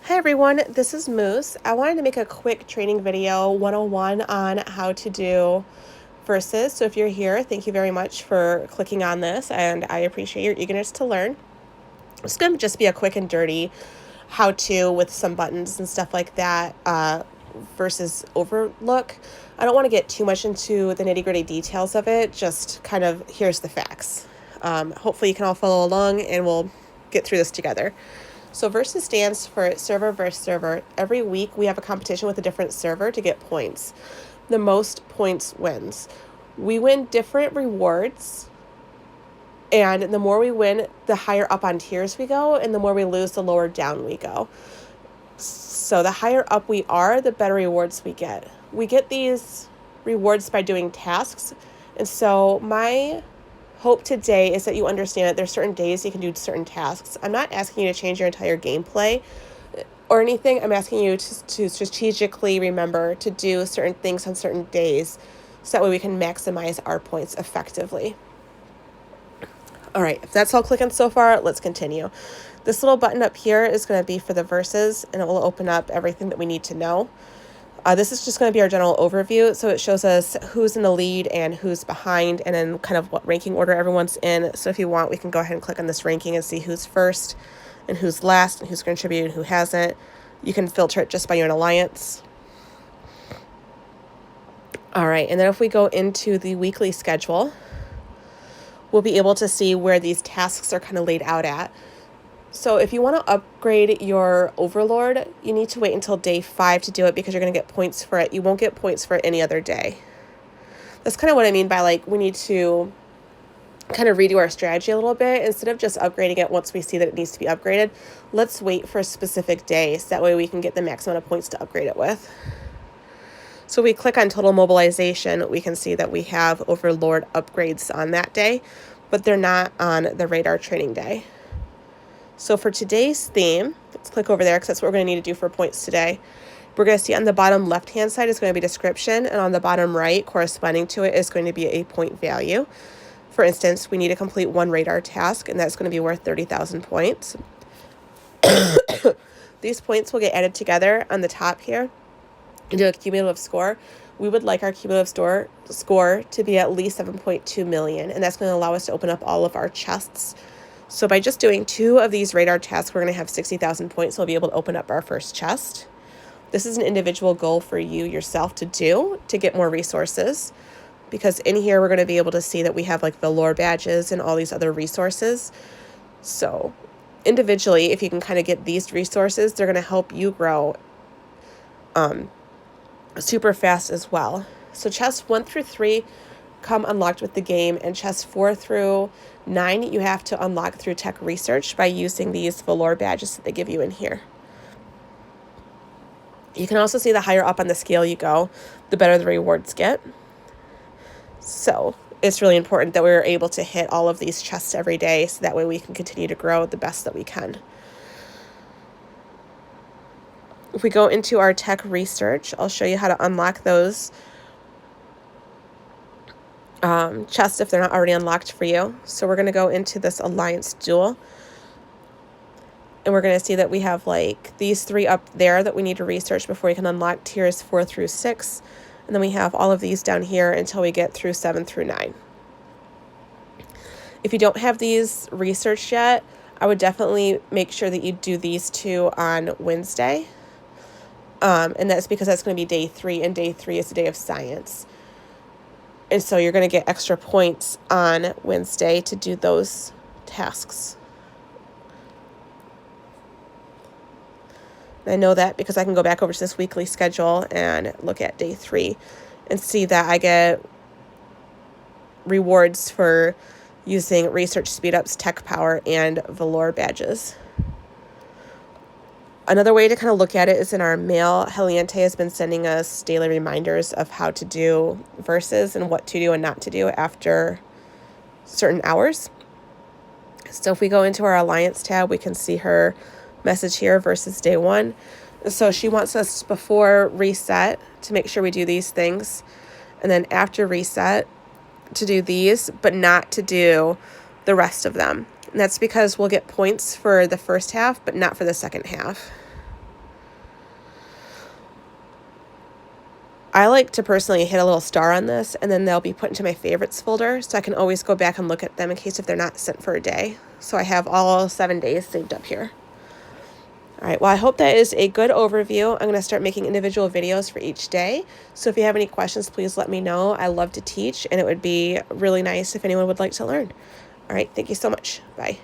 Hi everyone, this is Moose. I wanted to make a quick training video 101 on how to do verses. So if you're here, thank you very much for clicking on this and I appreciate your eagerness to learn. It's going to just be a quick and dirty how to with some buttons and stuff like that versus overlook. I don't want to get too much into the nitty gritty details of it, just kind of here's the facts. Hopefully you can all follow along and we'll get through this together. So versus stands for server versus server. Every week we have a competition with a different server to get points. The most points wins. We win different rewards, and the more we win, the higher up on tiers we go, and the more we lose, the lower down we go. So the higher up we are, the better rewards we get. We get these rewards by doing tasks, and so my hope today is that you understand that there's certain days you can do certain tasks. I'm not asking you to change your entire gameplay or anything. I'm asking you to strategically remember to do certain things on certain days so that way we can maximize our points effectively. All right, if that's all clicking so far, let's continue. This little button up here is going to be for the verses, and it will open up everything that we need to know. This is just going to be our general overview. So it shows us who's in the lead and who's behind, and then kind of what ranking order everyone's in. So if you want, we can go ahead and click on this ranking and see who's first and who's last and who's contributed and who hasn't. You can filter it just by your alliance. All right, and then if we go into the weekly schedule, we'll be able to see where these tasks are kind of laid out at. So if you want to upgrade your Overlord, you need to wait until day 5 to do it because you're going to get points for it. You won't get points for it any other day. That's kind of what I mean by like we need to kind of redo our strategy a little bit. Instead of just upgrading it once we see that it needs to be upgraded, let's wait for a specific day so that way we can get the max amount of points to upgrade it with. So we click on total mobilization, we can see that we have Overlord upgrades on that day, but they're not on the radar training day. So for today's theme, let's click over there because that's what we're going to need to do for points today. We're going to see on the bottom left-hand side is going to be description, and on the bottom right, corresponding to it, is going to be a point value. For instance, we need to complete one radar task, and that's going to be worth 30,000 points. These points will get added together on the top here into a cumulative score. We would like our cumulative score to be at least 7.2 million, and that's going to allow us to open up all of our chests. So by just doing 2 of these radar tasks, we're going to have 60,000 points. So we'll be able to open up our first chest. This is an individual goal for you yourself to do to get more resources, because in here we're going to be able to see that we have like the lore badges and all these other resources. So individually, if you can kind of get these resources, they're going to help you grow super fast as well. So chests 1 through 3 come unlocked with the game, and chests 4 through 9 you have to unlock through tech research by using these Valor badges that they give you in here. You can also see the higher up on the scale you go, the better the rewards get. So it's really important that we're able to hit all of these chests every day so that way we can continue to grow the best that we can. If we go into our tech research, I'll show you how to unlock those chests if they're not already unlocked for you. So we're going to go into this alliance duel, and we're going to see that we have like these 3 up there that we need to research before we can unlock tiers 4 through 6, and then we have all of these down here until we get through 7 through 9. If you don't have these researched yet, I would definitely make sure that you do these 2 on Wednesday, and that's because that's going to be day 3, and day 3 is the day of science. And so you're going to get extra points on Wednesday to do those tasks. And I know that because I can go back over to this weekly schedule and look at day 3 and see that I get rewards for using research speed-ups, tech power, and Valor badges. Another way to kind of look at it is in our mail. Heliente has been sending us daily reminders of how to do verses and what to do and not to do after certain hours. So if we go into our Alliance tab, we can see her message here, versus day 1. So she wants us before reset to make sure we do these things, and then after reset to do these, but not to do the rest of them. And that's because we'll get points for the first half, but not for the second half. I like to personally hit a little star on this, and then they'll be put into my favorites folder, so I can always go back and look at them in case if they're not sent for a day. So I have all 7 days saved up here. All right, well, I hope that is a good overview. I'm going to start making individual videos for each day. So if you have any questions, please let me know. I love to teach, and it would be really nice if anyone would like to learn. All right, thank you so much. Bye.